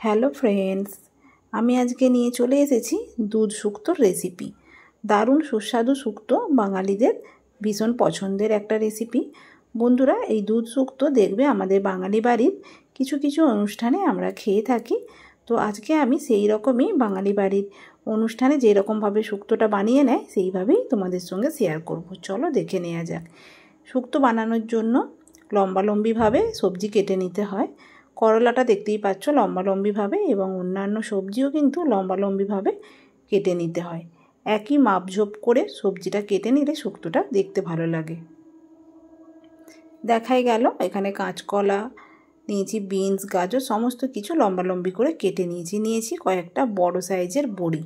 Hello friends, আমি আজকে নিয়ে চলে এসেছি দুধ শুক্তোর রেসিপি। দারুণ সুস্বাদু শুক্তো, বাঙালিদের ভীষণ পছন্দের একটা রেসিপি। বন্ধুরা, এই দুধ শুক্তো দেখবে আমাদের বাঙালি বাড়ির কিছু কিছু অনুষ্ঠানে আমরা খেয়ে থাকি। তো আজকে আমি সেই রকমই বাঙালি বাড়ির অনুষ্ঠানে যেরকমভাবে শুক্তোটা বানিয়ে নেয় সেইভাবেই তোমাদের সঙ্গে শেয়ার করব। চলো দেখে নেওয়া যাক। শুক্তো বানানোর জন্য লম্বালম্বিভাবে সবজি কেটে নিতে হয়। করলাটা দেখতেই পাচ্ছ লম্বালম্বিভাবে, এবং অন্যান্য সবজিও কিন্তু লম্বালম্বিভাবে কেটে নিতে হয়। একই মাপঝোপ করে সবজিটা কেটে নিলে শুক্তোটা দেখতে ভালো লাগে। দেখাই গেল এখানে কাঁচকলা নিয়েছি, বিনস, গাজর সমস্ত কিছু লম্বালম্বি করে কেটে নিয়েছি কয়েকটা বড় সাইজের বড়ি।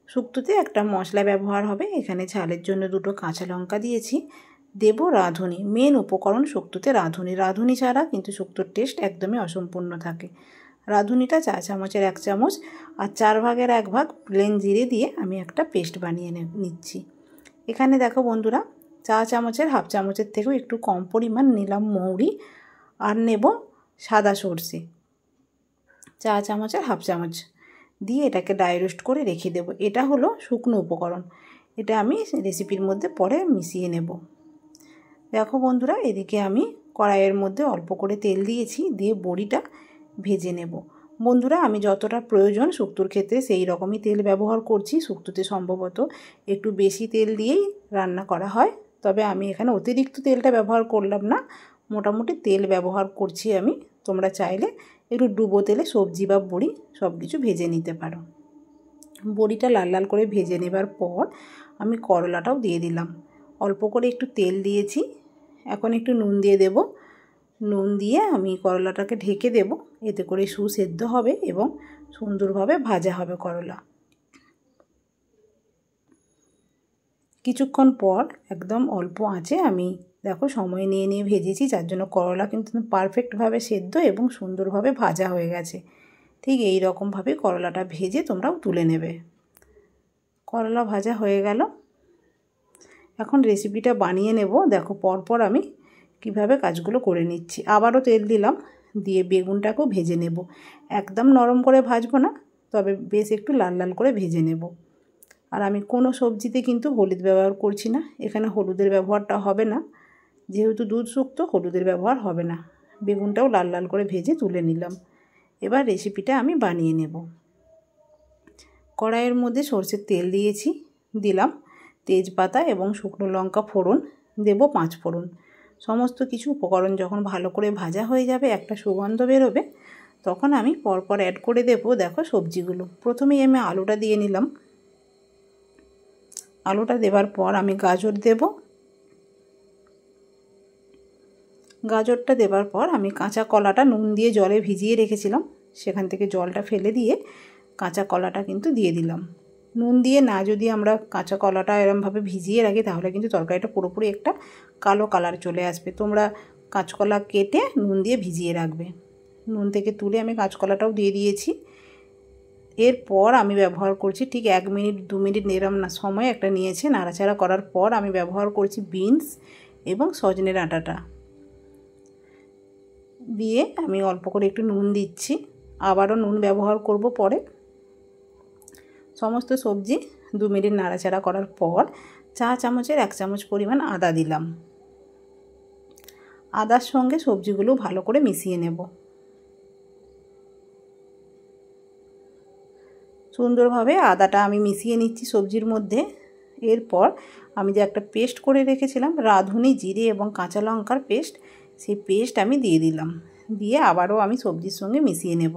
শুক্তোতে একটা মশলা ব্যবহার হবে, এখানে ঝালের জন্য 2টো কাঁচা লঙ্কা দিয়েছি। দেব রাঁধুনি, মেন উপকরণ শুক্তোতে রাঁধুনি ছাড়া কিন্তু শুক্তোর টেস্ট একদমই অসম্পূর্ণ থাকে। রাঁধুনিটা 4 চামচের 1 চামচ, আর 4 ভাগের 1 ভাগ প্লেন জিরে দিয়ে আমি একটা পেস্ট বানিয়ে নিচ্ছি। এখানে দেখো বন্ধুরা, 4 চামচের 1/2 চামচের থেকেও একটু কম পরিমাণ নিলাম মৌরি, আর নেব সাদা সর্ষে 4 চামচের 1/2 চামচ দিয়ে এটাকে ড্রাই রোস্ট করে রেখে দেব। এটা হলো শুকনো উপকরণ, এটা আমি রেসিপির মধ্যে পরে মিশিয়ে নেব। দেখো বন্ধুরা, এদিকে আমি কড়াইয়ের মধ্যে অল্প করে তেল দিয়েছি, দিয়ে বড়িটা ভেজে নেব। বন্ধুরা, আমি যতটা প্রয়োজন শুক্তোর ক্ষেত্রে সেই রকমই তেল ব্যবহার করছি। শুক্তোতে সম্ভবত একটু বেশি তেল দিয়েই রান্না করা হয়, তবে আমি এখানে অতিরিক্ত তেলটা ব্যবহার করলাম না, মোটামুটি তেল ব্যবহার করছি আমি। তোমরা চাইলে একটু ডুবো তেলে সবজি বা বড়ি সব কিছু ভেজে নিতে পারো। বড়িটা লাল লাল করে ভেজে নেবার পর আমি করলাটাও দিয়ে দিলাম। অল্প করে একটু তেল দিয়েছি, এখন একটু নুন দিয়ে দেব। নুন দিয়ে আমি করলাটাকে ঢেকে দেব, এতে করে সুসেদ্ধ হবে এবং সুন্দরভাবে ভাজা হবে করলা। কিছুক্ষণ পর একদম অল্প আঁচে আমি দেখো সময় নিয়ে ভেজেছি, যার জন্য করলা কিন্তু পারফেক্টভাবে সেদ্ধ এবং সুন্দরভাবে ভাজা হয়ে গেছে। ঠিক এই রকমভাবে করলাটা ভেজে তোমরাও তুলে নেবে। করলা ভাজা হয়ে গেল, এখন রেসিপিটা বানিয়ে নেব। দেখো পরপর আমি কিভাবে কাজগুলো করে নিচ্ছি। আবারও তেল দিলাম, দিয়ে বেগুনটাকেও ভেজে নেব। একদম নরম করে ভাজবো না, তবে বেশ একটু লাল লাল করে ভেজে নেব। আর আমি কোনো সবজিতে কিন্তু হলুদ ব্যবহার করছি না, এখানে হলুদের ব্যবহারটা হবে না, যেহেতু দুধ শুক্তো হলুদের ব্যবহার হবে না। বেগুনটাও লাল লাল করে ভেজে তুলে নিলাম। এবার রেসিপিটা আমি বানিয়ে নেব। কড়াইয়ের মধ্যে সরষের তেল দিয়েছি, দিলাম তেজপাতা এবং শুকনো লঙ্কা ফোড়ন, দেব 5 ফোড়ন। সমস্ত কিছু উপকরণ যখন ভালো করে ভাজা হয়ে যাবে, একটা সুগন্ধ বেরোবে, তখন আমি পরপর অ্যাড করে দেব দেখো সবজিগুলো। প্রথমেই আমি আলুটা দিয়ে নিলাম। আলুটা দেবার পর আমি গাজর দেব। গাজরটা দেবার পর আমি কাঁচা কলাটা নুন দিয়ে জলে ভিজিয়ে রেখেছিলাম, সেখান থেকে জলটা ফেলে দিয়ে কাঁচা কলাটা কিন্তু দিয়ে দিলাম। নুন দিয়ে না যদি আমরা কাঁচা কলাটা এরমভাবে ভিজিয়ে রাখি, তাহলে কিন্তু তরকারিটা পুরোপুরি একটা কালো কালার চলে আসবে। তোমরা কাঁচকলা কেটে নুন দিয়ে ভিজিয়ে রাখবে। নুন থেকে তুলে আমি কাঁচকলাটাও দিয়ে দিয়েছি। এরপর আমি ব্যবহার করছি ঠিক 1 মিনিট 2 মিনিট এরম না সময় একটা নিয়েছে, নাড়াচাড়া করার পর আমি ব্যবহার করছি বিনস এবং সজনে ডাঁটাটা দিয়ে আমি অল্প করে একটু নুন দিচ্ছি, আবারও নুন ব্যবহার করব পরে। সমস্ত সবজি 2 মিনিট নাড়াচাড়া করার পর 4 চামচের 1 চামচ পরিমাণ আদা দিলাম। আদার সঙ্গে সবজিগুলো ভালো করে মিশিয়ে নেব। সুন্দরভাবে আদাটা আমি মিশিয়ে নিচ্ছি সবজির মধ্যে। এরপর আমি যে একটা পেস্ট করে রেখেছিলাম, রাঁধুনি, জিরে এবং কাঁচা লঙ্কার পেস্ট, সেই পেস্ট আমি দিয়ে দিলাম। দিয়ে আবারও আমি সবজির সঙ্গে মিশিয়ে নেব।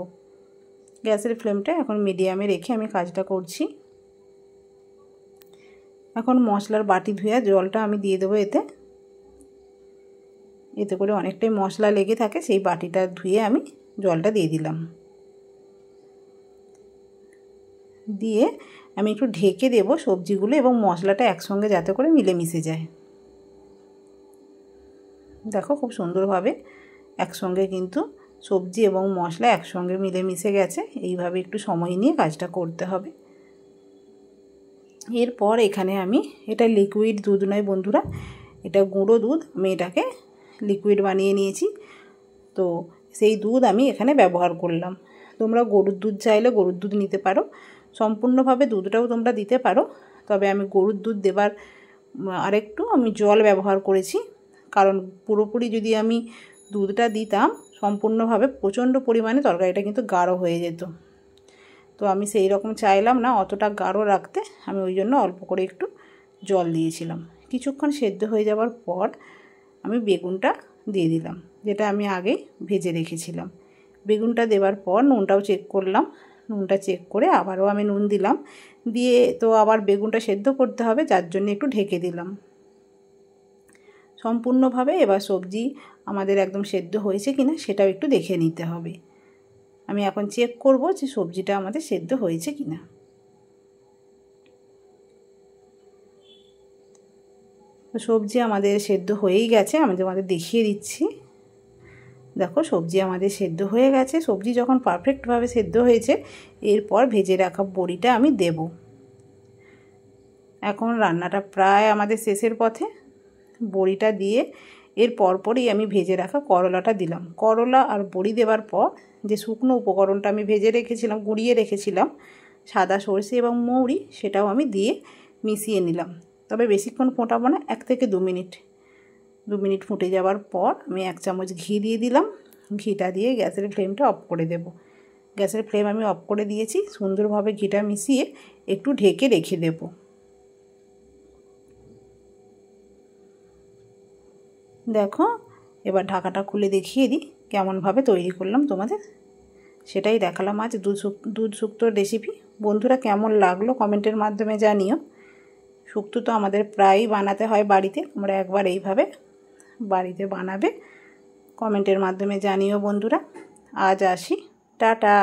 গ্যাসের ফ্লেমটা এখন মিডিয়ামে রেখে আমি কাজটা করছি। এখন মশলার বাটি ধুয়ে জলটা আমি দিয়ে দেবো এতে করে অনেকটাই মশলা লেগে থাকে, সেই বাটিটা ধুয়ে আমি জলটা দিয়ে দিলাম। দিয়ে আমি একটু ঢেকে দেব সবজিগুলো এবং মশলাটা একসঙ্গে যাতে করে মিলেমিশে যায়। দেখো খুব সুন্দরভাবে একসঙ্গে কিন্তু সবজি এবং মশলা একসঙ্গে মিলেমিশে গেছে। এইভাবে একটু সময় নিয়ে কাজটা করতে হবে। এরপর এখানে আমি, এটা লিকুইড দুধ নয় বন্ধুরা, এটা গুঁড়ো দুধ, আমি এটাকে লিকুইড বানিয়ে নিয়েছি। তো সেই দুধ আমি এখানে ব্যবহার করলাম। তোমরা গরুর দুধ চাইলে গরুর দুধ নিতে পারো, সম্পূর্ণভাবে দুধটাও তোমরা দিতে পারো। তবে আমি গরুর দুধ দেবার আরেকটু আমি জল ব্যবহার করেছি, কারণ পুরোপুরি যদি আমি দুধটা দিতাম সম্পূর্ণভাবে প্রচণ্ড পরিমাণে তরকারিটা কিন্তু গাঢ় হয়ে যেত। তো আমি সেই রকম চাইলাম না অতটা গাঢ় রাখতে, আমি ওই জন্য অল্প করে একটু জল দিয়েছিলাম। কিছুক্ষণ সেদ্ধ হয়ে যাওয়ার পর আমি বেগুনটা দিয়ে দিলাম, যেটা আমি আগেই ভেজে রেখেছিলাম। বেগুনটা দেওয়ার পর নুনটাও চেক করলাম, নুনটা চেক করে আবারও আমি নুন দিলাম, দিয়ে তো আবার বেগুনটা সেদ্ধ করতে হবে, যার জন্য একটু ঢেকে দিলাম সম্পূর্ণভাবে। এবার সবজি আমাদের একদম সেদ্ধ হয়েছে কিনা সেটাও একটু দেখে নিতে হবে। আমি এখন চেক করব যে সবজিটা আমাদের সেদ্ধ হয়েছে কিনা। তো সবজি আমাদের সেদ্ধ হয়েই গেছে, আমি তোমাদের দেখিয়ে দিচ্ছি। দেখো সবজি আমাদের সেদ্ধ হয়ে গেছে। সবজি যখন পারফেক্টভাবে সেদ্ধ হয়েছে এরপর ভেজে রাখা বড়িটা আমি দেব। এখন রান্নাটা প্রায় আমাদের শেষের পথে। বড়িটা দিয়ে এর পরপরই আমি ভেজে রাখা করলাটা দিলাম। করলা আর বড়ি দেওয়ার পর যে শুকনো উপকরণটা আমি ভেজে রেখেছিলাম, গুঁড়িয়ে রেখেছিলাম, সাদা সরষে এবং মৌরি, সেটাও আমি দিয়ে মিশিয়ে নিলাম। তবে বেশিক্ষণ ফোটাবো না, 1 থেকে 2 মিনিট। 2 মিনিট ফুটে যাওয়ার পর আমি 1 চামচ ঘি দিয়ে দিলাম। ঘিটা দিয়ে গ্যাসের ফ্লেমটা অফ করে দেব। গ্যাসের ফ্লেম আমি অফ করে দিয়েছি। সুন্দরভাবে ঘিটা মিশিয়ে একটু ঢেকে রেখে দেব। দেখো এবার ঢাকাটা খুলে দেখিয়ে দিই কেমনভাবে তৈরি করলাম তোমাদের, সেটাই দেখালাম আজ দুধ শুক্তোর রেসিপি। বন্ধুরা কেমন লাগলো কমেন্টের মাধ্যমে জানিও। শুক্তো তো আমাদের প্রায়ই বানাতে হয় বাড়িতে, তোমরা একবার এইভাবে বাড়িতে বানাবে, কমেন্টের মাধ্যমে জানিও বন্ধুরা। আজ আসি, টাটা।